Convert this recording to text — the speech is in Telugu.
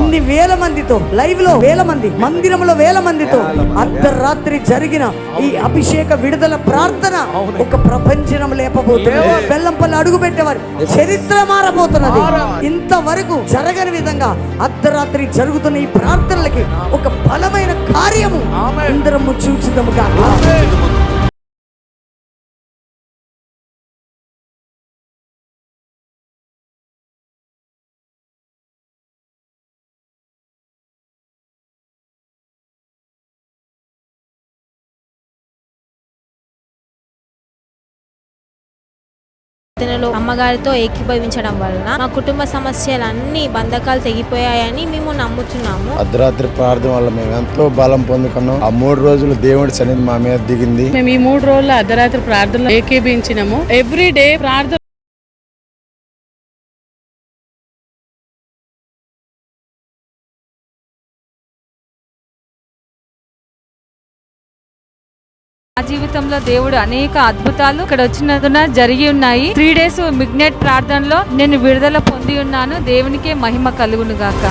ఇన్ని వేల మందితో లైవ్ లో వేల మంది, మందిరంలో వేల మందితో అర్ధరాత్రి జరిగిన ఈ అభిషేక విడుదల ప్రార్థన ఒక ప్రపంచం లేపబోతుంది. బెల్లంపల్లి అడుగు పెట్టేవారు చరిత్ర మారబోతున్నది. ఇంతవరకు జరగని విధంగా అర్ధరాత్రి జరుగుతున్న ఈ ప్రార్థనలకి ఒక బలమైన కార్యము అందరము చూచుదాముగా. అమ్మగారితో ఏకీభవించడం వలన మా కుటుంబ సమస్యలన్నీ బంధకాలు తెగిపోయాయని మేము నమ్ముతున్నాము. అర్ధరాత్రి ప్రార్థన వల్ల మేము ఎంతో బలం పొందుకున్నాం. ఆ 3 రోజులు దేవుడి సన్నిధి మా మీద దిగింది. మేము ఈ 3 రోజుల అర్ధరాత్రి ప్రార్థనలో ఏకీభవించినాము. ఎవ్రీ డే ప్రార్థన నా జీవితంలో దేవుడు అనేక అద్భుతాలు ఇక్కడ వచ్చినందున జరిగి ఉన్నాయి. 3 days మిడ్నైట్ ప్రార్థనలో నేను విడుదల పొంది ఉన్నాను. దేవునికే మహిమ కలుగును గాక.